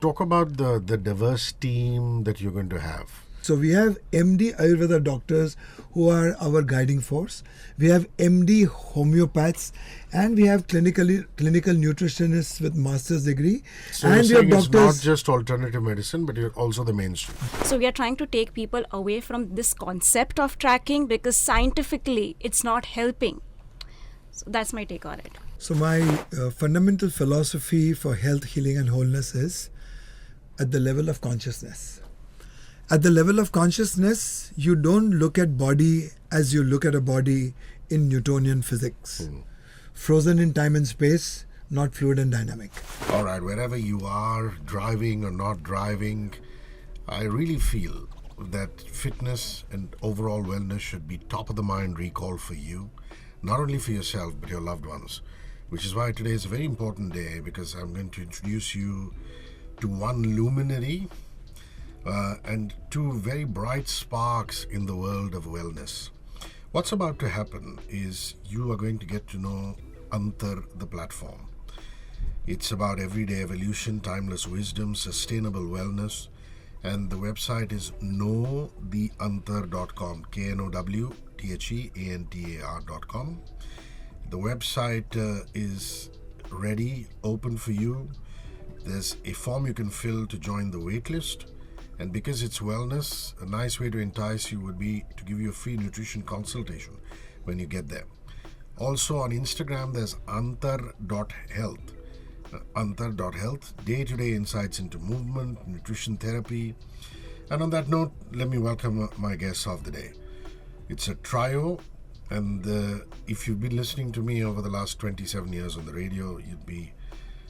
Talk about the diverse team that you're going to have. So we have MD Ayurveda doctors who are our guiding force. We have MD homeopaths, and we have clinical nutritionists with master's degree. So and you're we have saying it's not doctors. just alternative medicine, but you're also the mainstream. So we are trying to take people away from this concept of tracking because scientifically it's not helping. So that's my take on it. So my fundamental philosophy for health, healing, and wholeness is at the level of consciousness. At the level of consciousness, you don't look at body as you look at a body in Newtonian physics. Frozen in time and space, not fluid and dynamic. All right, wherever you are, driving or not driving, I really feel that fitness and overall wellness should be top of the mind recall for you, not only for yourself, but your loved ones. Which is why today is a very important day, because I'm going to introduce you to one luminary and two very bright sparks in the world of wellness. What's about to happen is you are going to get to know Antar, the platform. It's about everyday evolution, timeless wisdom, sustainable wellness, and the website is knowtheantar.com, knowtheantar.com. The website is ready, open for you. There's a form you can fill to join the waitlist. And because it's wellness, a nice way to entice you would be to give you a free nutrition consultation when you get there. Also on Instagram, there's antar.health. Antar.health, day-to-day insights into movement, nutrition therapy. And on that note, let me welcome my guests of the day. It's a trio, and if you've been listening to me over the last 27 years on the radio,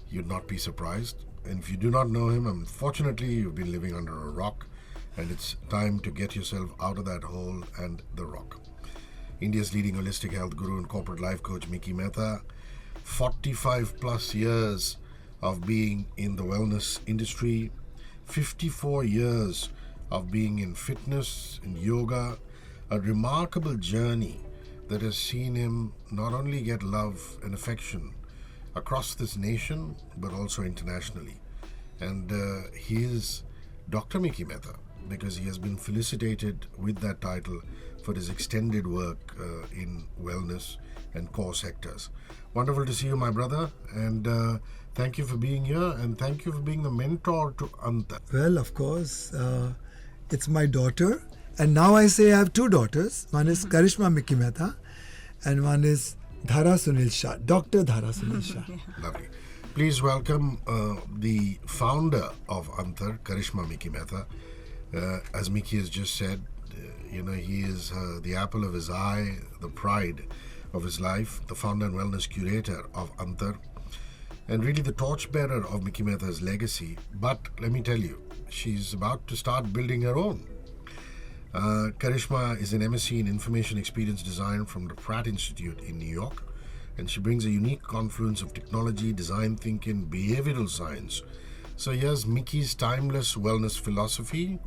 you'd not be surprised. And if you do not know him, unfortunately, you've been living under a rock, and it's time to get yourself out of that hole and the rock. India's leading holistic health guru and corporate life coach, Mickey Mehta, 45 plus years of being in the wellness industry, 54 years of being in fitness and yoga, a remarkable journey that has seen him not only get love and affection across this nation, but also internationally. And he is Dr. Mickey Mehta because he has been felicitated with that title for his extended work in wellness and core sectors. Wonderful to see you, my brother, and thank you for being here, and thank you for being the mentor to Antar. Well, of course, it's my daughter. And now I say I have two daughters. One is Karishma Mickey Mehta, and one is Dhara Shah, Dr. Dhara Shah. Lovely. Please welcome the founder of Antar, Karishma Mickey Mehta. As Mickey has just said, he is the apple of his eye, the pride of his life, the founder and wellness curator of Antar, and really the torchbearer of Mickey Mehta's legacy. But let me tell you, she's about to start building her own. Karishma is an MSc in Information Experience Design from the Pratt Institute in New York, and she brings a unique confluence of technology, design thinking, behavioral science. So here's Mickey's timeless wellness philosophy,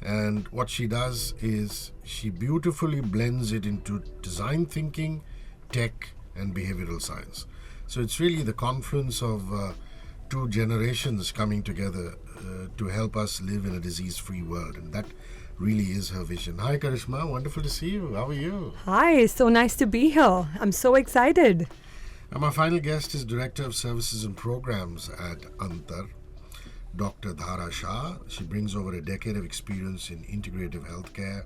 and what she does is she beautifully blends it into design thinking, tech, and behavioral science. So it's really the confluence of two generations coming together to help us live in a disease-free world, and that really is her vision. Hi Karishma, wonderful to see you. How are you? Hi, so nice to be here. I'm so excited. And my final guest is Director of Services and Programs at Antar, Dr. Dhara Shah. She brings over a decade of experience in integrative healthcare,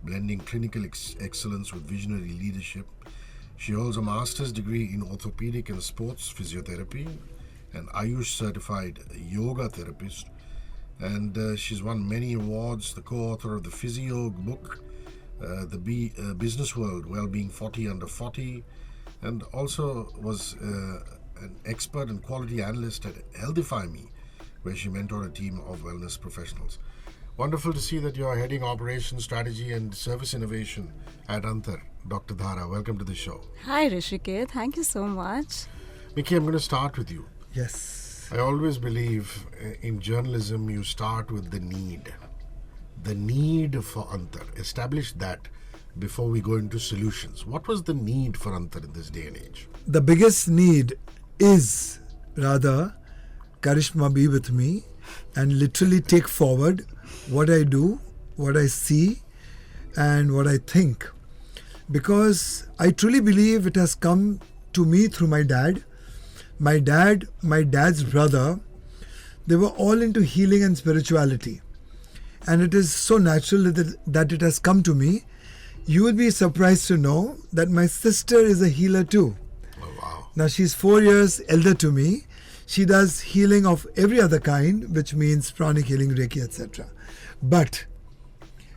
blending clinical excellence with visionary leadership. She holds a master's degree in orthopedic and sports physiotherapy, an Ayush certified yoga therapist, and she's won many awards, the co-author of the Physio book, the Business World Wellbeing 40 Under 40, and also was an expert and quality analyst at Healthify Me, where she mentored a team of wellness professionals. Wonderful to see that you are heading operations, strategy and service innovation at Antar. Dr. Dhara, welcome to the show. Hi Hrishi, thank you so much. Mickey, I'm going to start with you. Yes. I always believe in journalism you start with the need. The need for Antar. Establish that before we go into solutions. What was the need for Antar in this day and age? The biggest need is rather Karishma be with me, and literally take forward what I do, what I see, and what I think. Because I truly believe it has come to me through my dad. My dad's brother, they were all into healing and spirituality. And it is so natural that it has come to me. You will be surprised to know that my sister is a healer too. Oh, wow. Now she's 4 years elder to me. She does healing of every other kind, which means pranic healing, Reiki, etc. But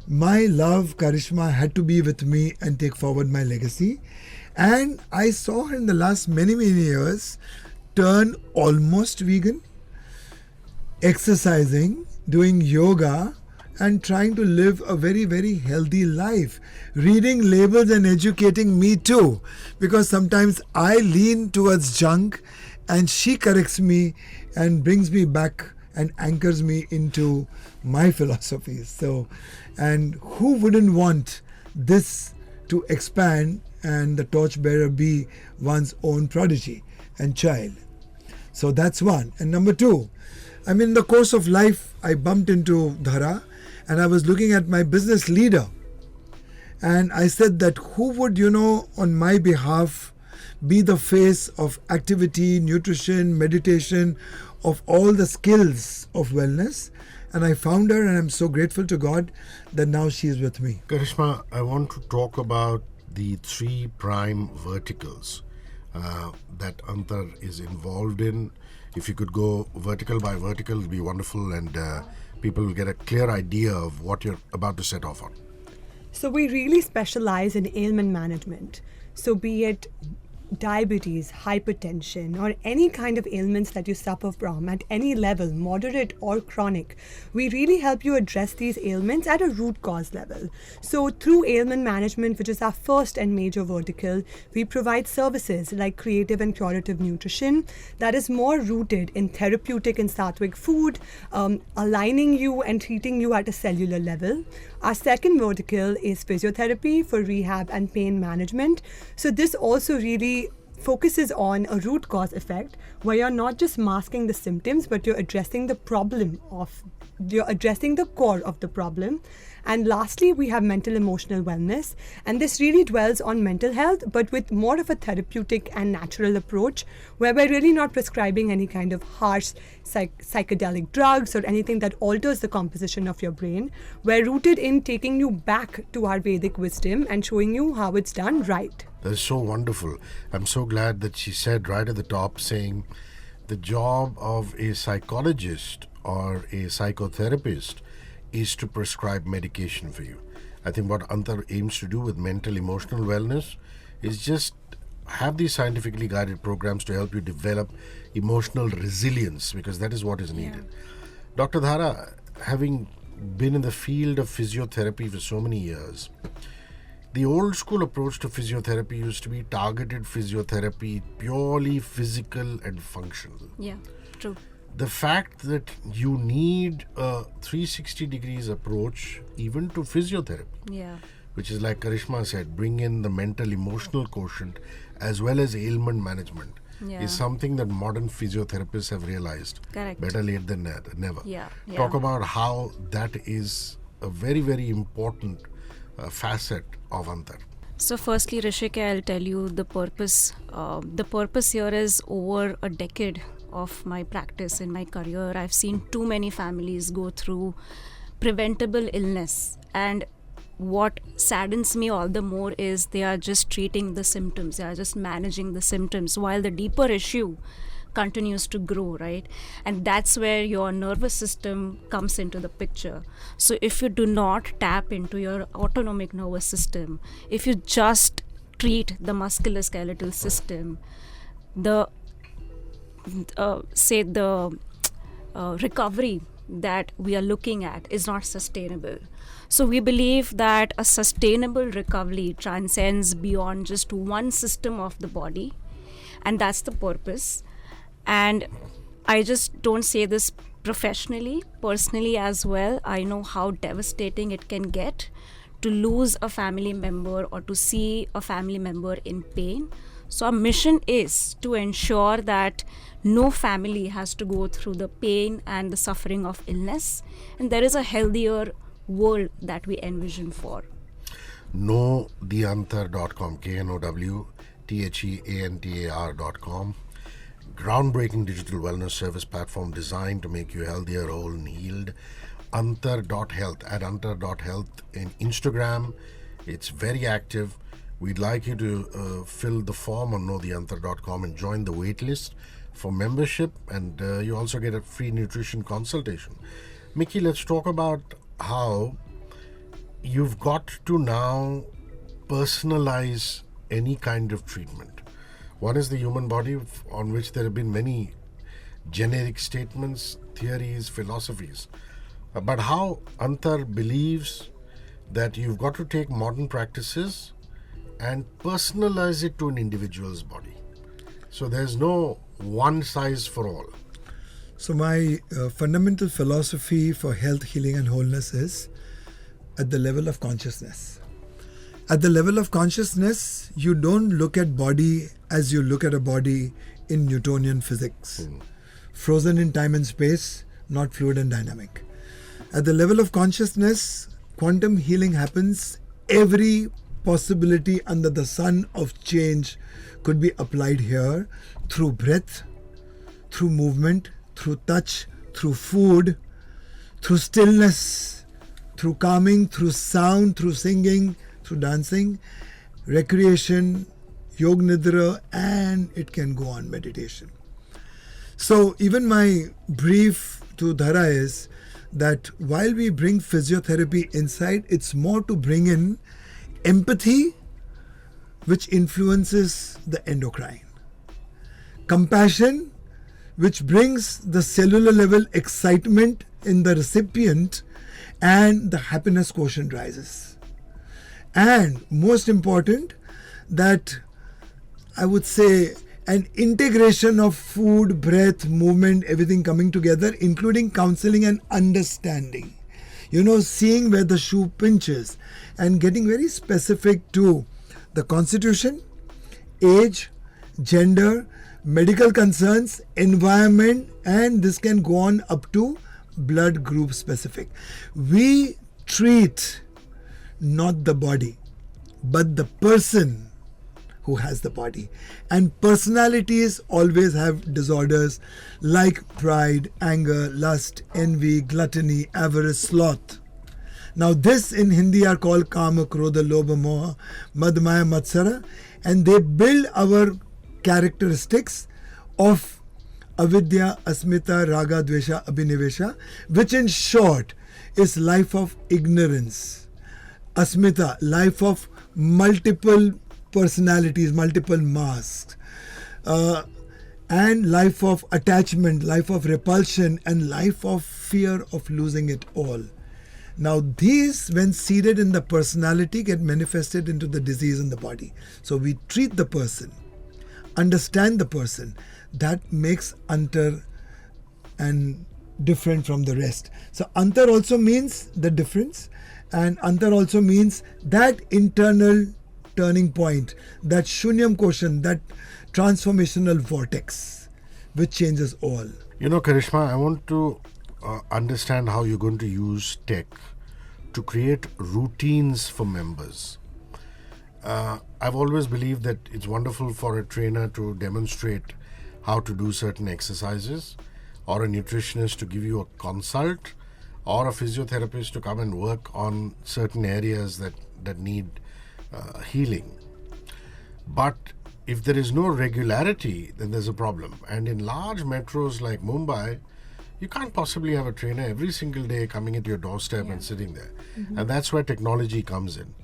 my love, Karishma, had to be with me and take forward my legacy. And I saw her in the last many years turn almost vegan, exercising, doing yoga, and trying to live a very healthy life. Reading labels and educating me too. Because sometimes I lean towards junk and she corrects me and brings me back and anchors me into my philosophies. So, and who wouldn't want this to expand and the torchbearer be one's own prodigy and child? So that's one. And number two, I mean, in the course of life, I bumped into Dhara and I was looking at my business leader. And I said that who would, on my behalf, be the face of activity, nutrition, meditation, of all the skills of wellness. And I found her, and I'm so grateful to God that now she is with me. Karishma, I want to talk about the 3 prime verticals that Antar is involved in. If you could go vertical by vertical, it would be wonderful, and people will get a clear idea of what you're about to set off on. So we really specialize in ailment management. So be it diabetes, hypertension, or any kind of ailments that you suffer from at any level, moderate or chronic, we really help you address these ailments at a root cause level. So through ailment management, which is our first and major vertical, we provide services like creative and curative nutrition that is more rooted in therapeutic and sattvic food, aligning you and treating you at a cellular level. Our second vertical is physiotherapy for rehab and pain management. So this also really focuses on a root cause effect where you're not just masking the symptoms, but you're addressing the core of the problem. And lastly, we have mental emotional wellness, and this really dwells on mental health, but with more of a therapeutic and natural approach, where we're really not prescribing any kind of harsh psychedelic drugs or anything that alters the composition of your brain. We're rooted in taking you back to our Vedic wisdom and showing you how it's done right. That is so wonderful. I'm so glad that she said right at the top, saying the job of a psychologist or a psychotherapist is to prescribe medication for you. I think what Antar aims to do with mental emotional wellness is just have these scientifically guided programs to help you develop emotional resilience, because that is what is needed. Dr. Dhara, having been in the field of physiotherapy for so many years, the old school approach to physiotherapy used to be targeted physiotherapy, purely physical and functional. Yeah, true. The fact that you need a 360 degrees approach even to physiotherapy, which is like Karishma said, bring in the mental emotional quotient as well as ailment management, is something that modern physiotherapists have realized. Correct. Better late than never. Talk Talk about how that is a very important facet of Antar. So firstly, Hrishi, I'll tell you the purpose. The purpose here is over a decade of my practice in my career, I've seen too many families go through preventable illness, and what saddens me all the more is they are just treating the symptoms, they are just managing the symptoms while the deeper issue continues to grow, right? And that's where your nervous system comes into the picture. So if you do not tap into your autonomic nervous system, if you just treat the musculoskeletal system, the recovery that we are looking at is not sustainable. So we believe that a sustainable recovery transcends beyond just one system of the body, and that's the purpose. And I just don't say this professionally, personally as well. I know how devastating it can get to lose a family member or to see a family member in pain. So our mission is to ensure that no family has to go through the pain and the suffering of illness, and there is a healthier world that we envision for. knowtheantar.com, knowtheantar.com. Groundbreaking digital wellness service platform designed to make you healthier, whole and healed. Antar.health, at Antar.health in Instagram. It's very active. We'd like you to fill the form on knowtheantar.com and join the waitlist for membership, and you also get a free nutrition consultation. Mickey, let's talk about how you've got to now personalize any kind of treatment. One is the human body, on which there have been many generic statements, theories, philosophies. But how Antar believes that you've got to take modern practices and personalize it to an individual's body. So there's no one size for all. So my fundamental philosophy for health, healing and wholeness is at the level of consciousness. At the level of consciousness, you don't look at body as you look at a body in Newtonian physics. Frozen in time and space, not fluid and dynamic. At the level of consciousness, quantum healing happens. Every possibility under the sun of change could be applied here through breath, through movement, through touch, through food, through stillness, through calming, through sound, through singing, through dancing, recreation, yog nidra, and it can go on, meditation. So even my brief to Dhara is that while we bring physiotherapy inside, it's more to bring in empathy, which influences the endocrine. Compassion, which brings the cellular level excitement in the recipient, and the happiness quotient rises. And most important, that I would say an integration of food, breath, movement, everything coming together, including counseling and understanding. Seeing where the shoe pinches and getting very specific to the constitution, age, gender, medical concerns, environment, and this can go on up to blood group specific. We treat not the body, but the person who has the body. And personalities always have disorders like pride, anger, lust, envy, gluttony, avarice, sloth. Now this in Hindi are called Kama, Krodha, Lobha, Moha, Mad, Maya, Matsara, and they build our characteristics of avidya, asmita, raga, dvesha, abhinivesha, which in short is life of ignorance. Asmita, life of multiple personalities, multiple masks, and life of attachment, life of repulsion, and life of fear of losing it all. Now these, when seeded in the personality, get manifested into the disease in the body. So we treat the person, understand the person. That makes Antar and different from the rest. So Antar also means the difference, and Antar also means that internal turning point, that shunyam quotient, that transformational vortex, which changes all. Karishma, I want to understand how you're going to use tech to create routines for members. I've always believed that it's wonderful for a trainer to demonstrate how to do certain exercises, or a nutritionist to give you a consult, or a physiotherapist to come and work on certain areas that need healing. But if there is no regularity, then there's a problem. And in large metros like Mumbai, you can't possibly have a trainer every single day coming into your doorstep and sitting there. Mm-hmm. And that's where technology comes in.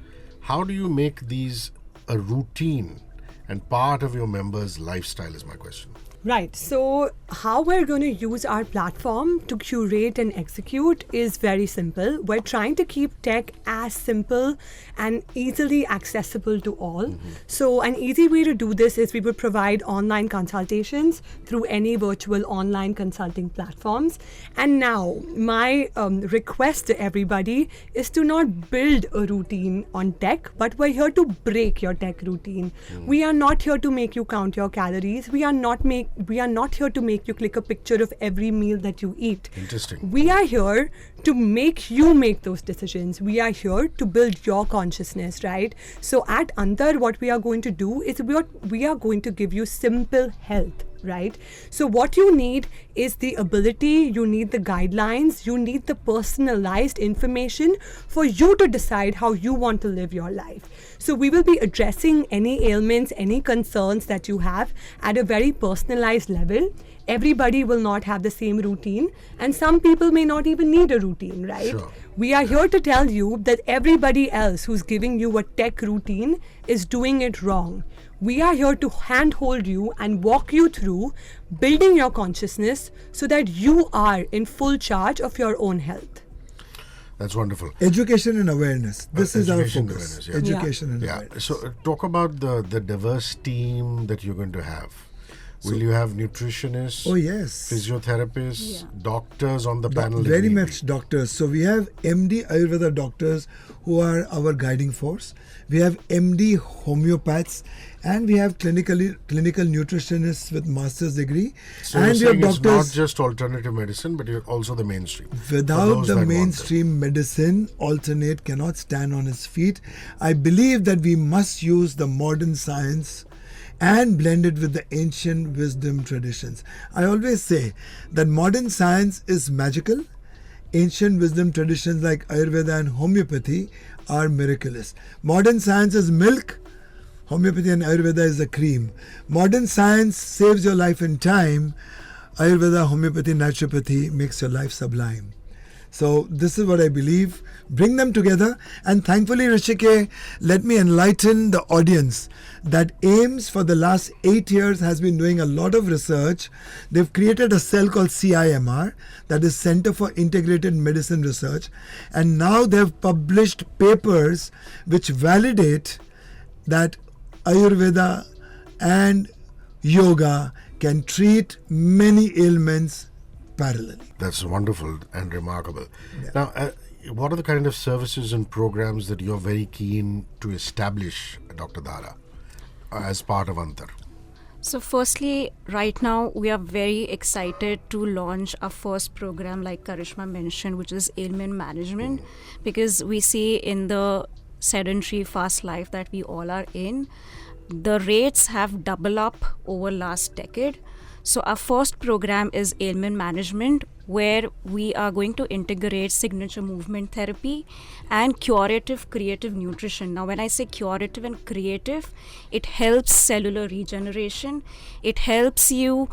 How do you make these a routine and part of your members' lifestyle is my question. Right. So how we're going to use our platform to curate and execute is very simple. We're trying to keep tech as simple and easily accessible to all. Mm-hmm. So an easy way to do this is we would provide online consultations through any virtual online consulting platforms. And now my request to everybody is to not build a routine on tech, but we're here to break your tech routine. Mm-hmm. We are not here to make you count your calories. We are not we are not here to make you click a picture of every meal that you eat. Interesting. We are here to make you make those decisions. We are here to build your consciousness, right? So at Antar, what we are going to do is we are going to give you simple health, right? So what you need is the ability, you need the guidelines, you need the personalized information for you to decide how you want to live your life. So we will be addressing any ailments, any concerns that you have at a very personalized level. Everybody will not have the same routine, and some people may not even need a routine, right? Sure. We are here to tell you that everybody else who's giving you a tech routine is doing it wrong. We are here to handhold you and walk you through building your consciousness so that you are in full charge of your own health. That's wonderful. Education and awareness. This is our Education focus. awareness, yeah. Education and Yeah. awareness. So talk about the diverse team that you're going to have. Will you have nutritionists? Oh, yes. Physiotherapists, Yeah. doctors on the panel? if Very need be? much doctors. So we have MD Ayurveda doctors who are our guiding force. We have MD homeopaths, and we have clinical nutritionists with master's degree. So and you're we saying have it's doctors not just alternative medicine, but you're also the mainstream. For without those the that want it. mainstream medicine. Alternate cannot stand on its feet. I believe that we must use the modern science and blend it with the ancient wisdom traditions. I always say that modern science is magical. Ancient wisdom traditions like Ayurveda and homeopathy are miraculous. Modern science is milk. Homeopathy and Ayurveda is the cream. Modern science saves your life in time. Ayurveda, homeopathy, naturopathy makes your life sublime. So this is what I believe. Bring them together, and thankfully, Hrishike, let me enlighten the audience that AIMS for the last 8 years has been doing a lot of research. They've created a cell called CIMR, that is Center for Integrated Medicine Research, and now they've published papers which validate that Ayurveda and yoga can treat many ailments parallelly. That's wonderful and remarkable. Yeah. Now, what are the kind of services and programs that you're very keen to establish, Dr. Dhara, as part of Antar? So firstly, right now we are very excited to launch our first program, like Karishma mentioned, which is ailment management, because we see in the sedentary fast life that we all are in, the rates have doubled up over last decade. So our first program is ailment management, where we are going to integrate signature movement therapy and curative creative nutrition. Now when I say curative and creative, it helps cellular regeneration. It helps you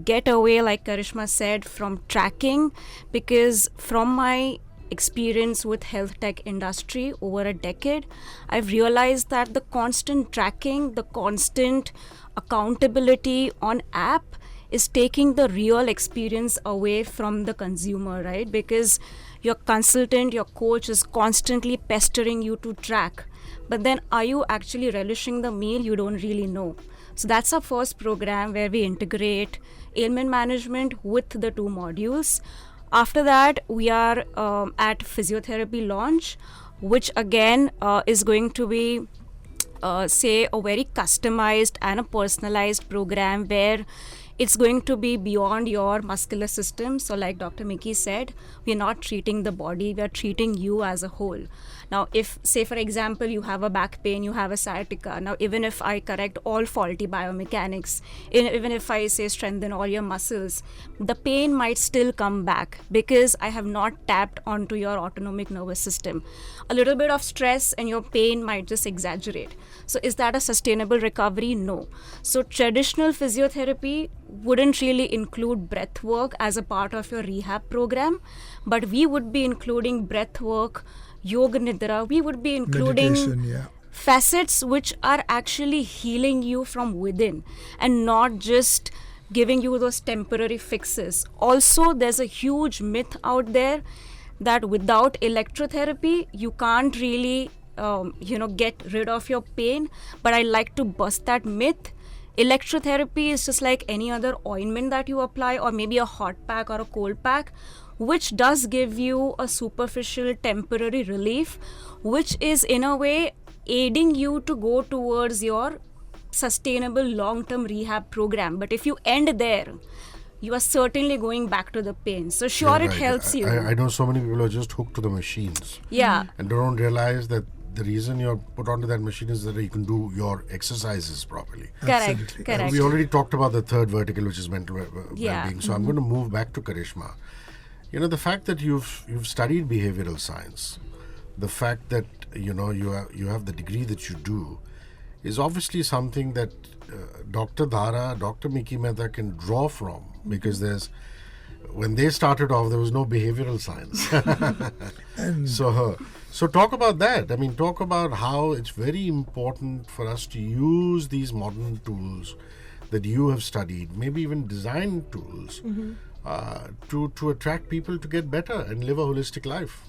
get away, like Karishma said, from tracking, because from my experience with health tech industry over a decade, I've realized that the constant tracking, the constant accountability on app is taking the real experience away from the consumer, right? Because your consultant, your coach is constantly pestering you to track. But then are you actually relishing the meal? You don't really know. So that's our first program, where we integrate ailment management with the 2 modules. After that, we are at physiotherapy launch, which again is going to be say a very customized and a personalized program, where it's going to be beyond your muscular system. So like Dr. Mickey said, we're not treating the body, we are treating you as a whole. Now, if, say for example, you have a back pain, you have a sciatica, now even if I correct all faulty biomechanics, even if I say strengthen all your muscles, the pain might still come back because I have not tapped onto your autonomic nervous system. A little bit of stress and your pain might just exaggerate. So is that a sustainable recovery? No. So traditional physiotherapy wouldn't really include breath work as a part of your rehab program, but we would be including breath work, yoga nidra, we would be including Meditation, yeah. facets which are actually healing you from within and not just giving you those temporary fixes. Also, there's a huge myth out there that without electrotherapy you can't really get rid of your pain, but I like to bust that myth. Electrotherapy is just like any other ointment that you apply, or maybe a hot pack or a cold pack, which does give you a superficial temporary relief, which is in a way aiding you to go towards your sustainable long-term rehab program. But if you end there, you are certainly going back to the pain. So sure, Yeah, it right. helps you. I know so many people are just hooked to the machines Yeah. and don't realize that the reason you're put onto that machine is that you can do your exercises properly. Correct. Absolutely. Correct. We already talked about the third vertical, which is mental Yeah. well-being. So I'm going to move back to Karishma. You know, the fact that you've studied behavioral science, the fact that you have the degree that you do, is obviously something that Dr. Dhara, Dr. Mickey Mehta can draw from, because when they started off, there was no behavioral science. So talk about that. I mean, talk about how it's very important for us to use these modern tools that you have studied, maybe even design tools, to attract people to get better and live a holistic life.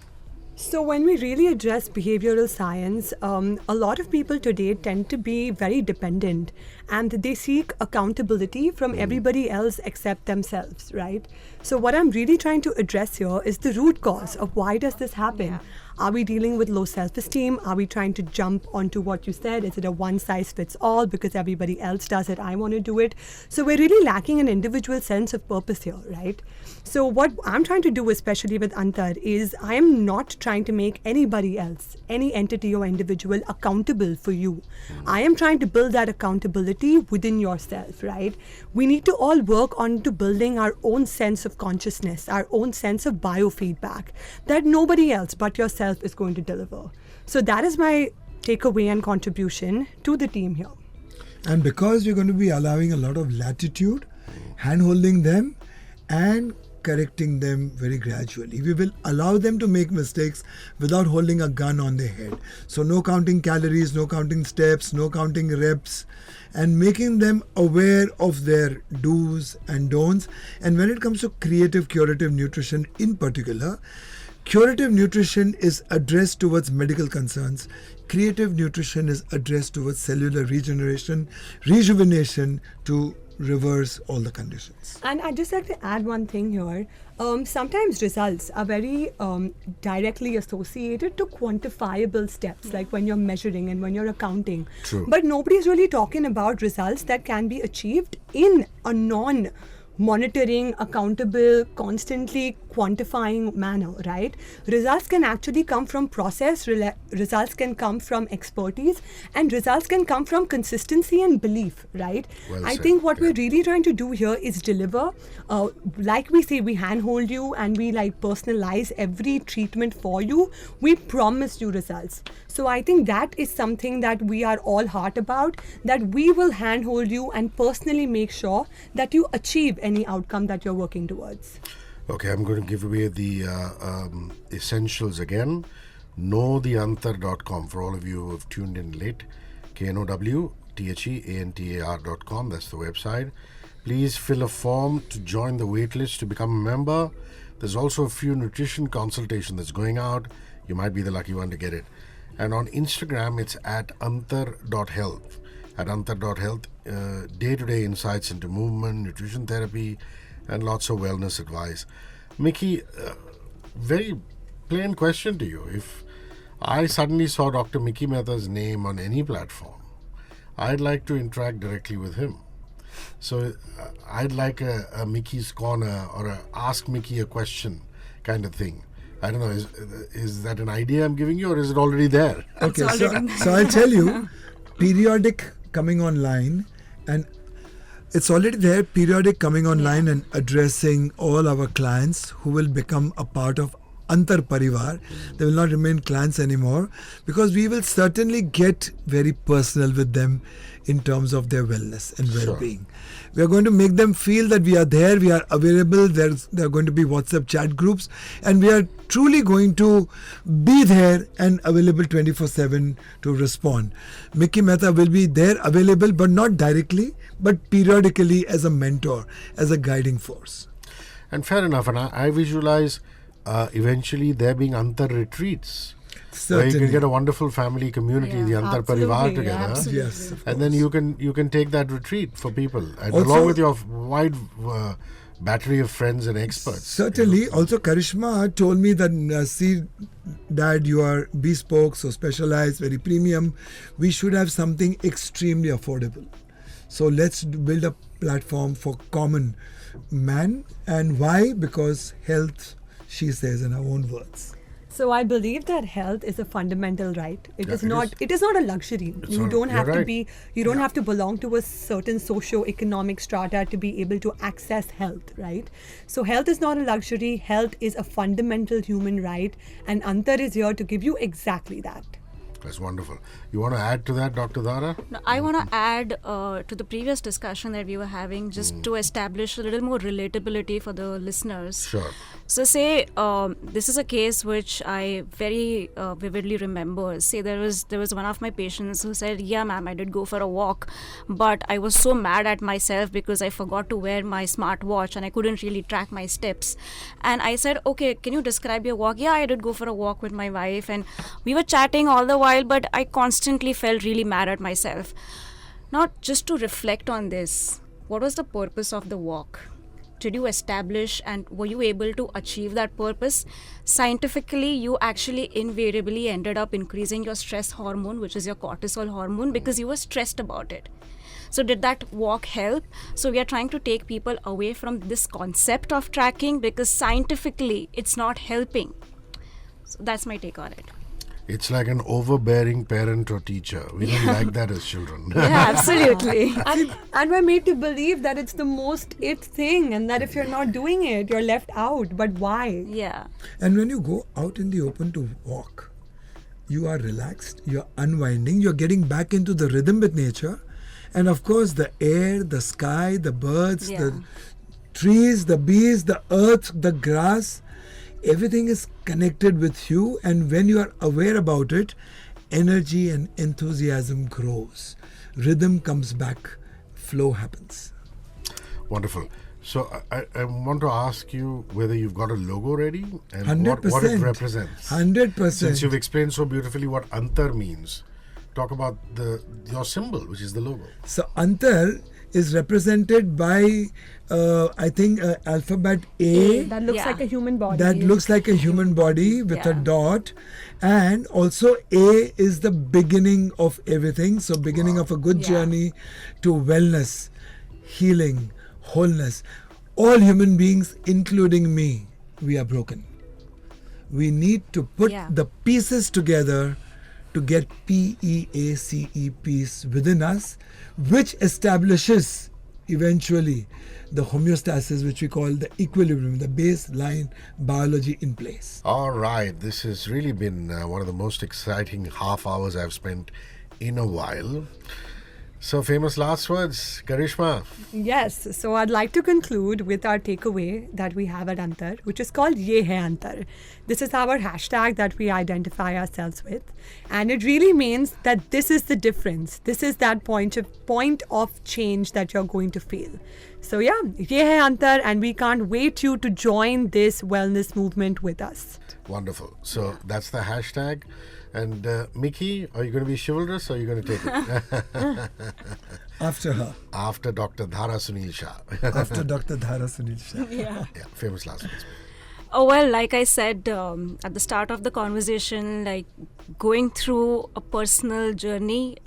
So, when we really address behavioral science, a lot of people today tend to be very dependent and they seek accountability from everybody else except themselves, right? So, what I'm really trying to address here is the root cause of why does this happen? Yeah. Are we dealing with low self-esteem? Are we trying to jump onto what you said? Is it a one-size-fits-all because everybody else does it, I want to do it? So we're really lacking an individual sense of purpose here, right? So what I'm trying to do, especially with Antar, is I am not trying to make anybody else, any entity or individual, accountable for you. I am trying to build that accountability within yourself, right? We need to all work on to building our own sense of consciousness, our own sense of biofeedback that nobody else but yourself is going to deliver. So that is my takeaway and contribution to the team here. And because we're going to be allowing a lot of latitude, hand-holding them and correcting them very gradually. We will allow them to make mistakes without holding a gun on their head. So no counting calories, no counting steps, no counting reps, and making them aware of their do's and don'ts. And when it comes to creative curative nutrition in particular, curative nutrition is addressed towards medical concerns. Creative nutrition is addressed towards cellular regeneration, rejuvenation to reverse all the conditions. And I'd just like to add one thing here. Sometimes results are very directly associated to quantifiable steps, like when you're measuring and when you're accounting. True. But nobody's really talking about results that can be achieved in a non-monitoring, accountable, constantly quantifying manner, right? Results can actually come from process, results can come from expertise, and results can come from consistency and belief, right? Well I said, think what yeah. we're really trying to do here is deliver. Like we say, we handhold you and we like personalize every treatment for you. We promise you results. So I think that is something that we are all heart about, that we will handhold you and personally make sure that you achieve any outcome that you're working towards. Okay, I'm going to give away the essentials again. knowtheantar.com for all of you who have tuned in late. knowtheantar.com, that's the website. Please fill a form to join the waitlist to become a member. There's also a free nutrition consultation that's going out. You might be the lucky one to get it. And on Instagram, it's at antar.health. At antar.health, day-to-day insights into movement, nutrition therapy, and lots of wellness advice. Mickey, very plain question to you. If I suddenly saw Dr. Mickey Mehta's name on any platform, I'd like to interact directly with him. So I'd like a Mickey's Corner or a Ask Mickey a Question kind of thing. I don't know, is that an idea I'm giving you, or is it already there? Okay, It's already so I'll tell you, periodic coming online, and it's already there, periodic coming online and addressing all our clients who will become a part of Antar Parivar. They will not remain clients anymore, because we will certainly get very personal with them in terms of their wellness and well-being. We are going to make them feel that we are there, we are available. There are going to be WhatsApp chat groups, and we are truly going to be there and available 24/7 to respond. Mickey Mehta will be there available, but not directly, but periodically as a mentor, as a guiding force. And fair enough. And I visualize eventually there being Antar retreats. Where you Certainly. can get a wonderful family community, Yeah, the Antar absolutely, Parivar yeah, together. absolutely. Yes, of And then you can take that retreat for people, and Also- along with your wide battery of friends and experts. Certainly. Also, Karishma told me that that you are bespoke, so specialized, very premium. We should have something extremely affordable. So let's build a platform for common man. And why? Because health, she says in her own words. So I believe that health is a fundamental right. It Yeah, is it not. is. It is not a luxury. You not- don't you're have to right. be. You don't Yeah. have to belong to a certain socio-economic strata to be able to access health. Right. So health is not a luxury. Health is a fundamental human right, and Antar is here to give you exactly that. That's wonderful. You want to add to that, Dr. Dhara? Now, I want to add to the previous discussion that we were having, just to establish a little more relatability for the listeners. Sure. So say this is a case which I very vividly remember. Say there was one of my patients who said, "Yeah, ma'am, I did go for a walk, but I was so mad at myself because I forgot to wear my smartwatch and I couldn't really track my steps." And I said, "Okay, can you describe your walk?" "Yeah, I did go for a walk with my wife, and we were chatting all the while, but I constantly felt really mad at myself." Now, just to reflect on this, what was the purpose of the walk? Did you establish and were you able to achieve that purpose? Scientifically, you actually invariably ended up increasing your stress hormone, which is your cortisol hormone, because you were stressed about it. So did that walk help? So we are trying to take people away from this concept of tracking because scientifically it's not helping. So that's my take on it. It's like an overbearing parent or teacher. We don't like that as children. Yeah, absolutely. And we're made to believe that it's the most it thing, and that if you're not doing it, you're left out. But why? Yeah. And when you go out in the open to walk, you are relaxed, you're unwinding, you're getting back into the rhythm with nature. And of course, the air, the sky, the birds, Yeah. the trees, the bees, the earth, the grass, everything is connected with you. And when you are aware about it, energy and enthusiasm grows. Rhythm comes back, flow happens. Wonderful. So I want to ask you whether you've got a logo ready and 100%. what it represents. 100%. Since you've explained so beautifully what Antar means, talk about your symbol, which is the logo. So Antar is represented by, I think, alphabet A. That looks Yeah. like a human body. That looks like a human body with a Yeah. dot, and also A is the beginning of everything. So beginning of a good Yeah. journey to wellness, healing, wholeness. All human beings, including me, we are broken. We need to put Yeah. the pieces together to get PEACE, peace within us, which establishes eventually the homeostasis, which we call the equilibrium, the baseline biology in place. All right. This has really been one of the most exciting half hours I've spent in a while. So, famous last words, Karishma. Yes, so I'd like to conclude with our takeaway that we have at Antar, which is called Ye Hai Antar. This is our hashtag that we identify ourselves with, and it really means that this is the difference. This is that point of change that you're going to feel. So yeah, Ye Hai Antar, and we can't wait you to join this wellness movement with us. Wonderful. So, that's the hashtag. And Mickey, are you going to be chivalrous or are you going to take it? After her, After Dr. Dhara Shah. after Dr. Dhara Shah. Yeah. Yeah, famous last words. Oh, well, like I said at the start of the conversation, like going through a personal journey,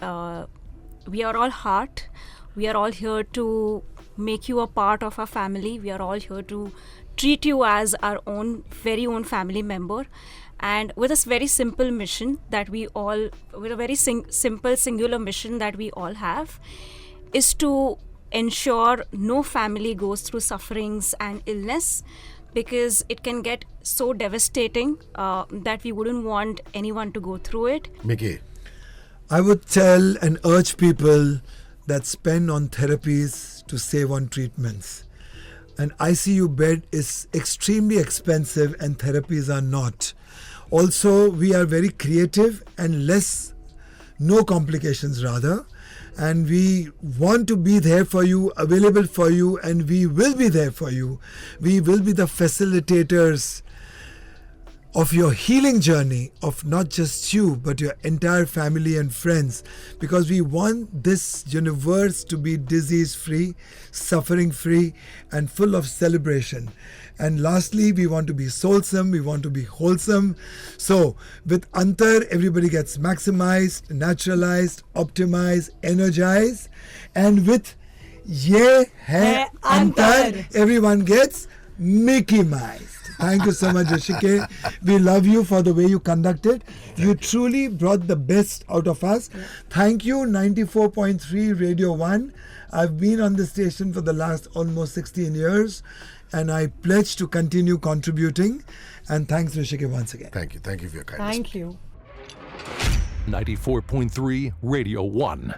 we are all heart. We are all here to make you a part of our family. We are all here to treat you as our own, very own family member. And with this very simple mission that we all, with a very simple, singular mission that we all have, is to ensure no family goes through sufferings and illness, because it can get so devastating that we wouldn't want anyone to go through it. Mickey. I would tell and urge people that spend on therapies to save on treatments. An ICU bed is extremely expensive and therapies are not. Also, we are very creative and no complications rather. And we want to be there for you, available for you, and we will be there for you. We will be the facilitators of your healing journey of not just you but your entire family and friends, because we want this universe to be disease free, suffering free, and full of celebration. And lastly, we want to be soulsome, we want to be wholesome. So with Antar, everybody gets maximized, naturalized, optimized, energized. And with Ye Hai Antar, everyone gets Mickey-mized. Thank you so much, Rishike. We love you for the way you conducted. You truly brought the best out of us. Thank you, 94.3 Radio 1. I've been on the station for the last almost 16 years, and I pledge to continue contributing. And thanks, Rishike, once again. Thank you. Thank you for your kindness. Thank you. 94.3 Radio 1.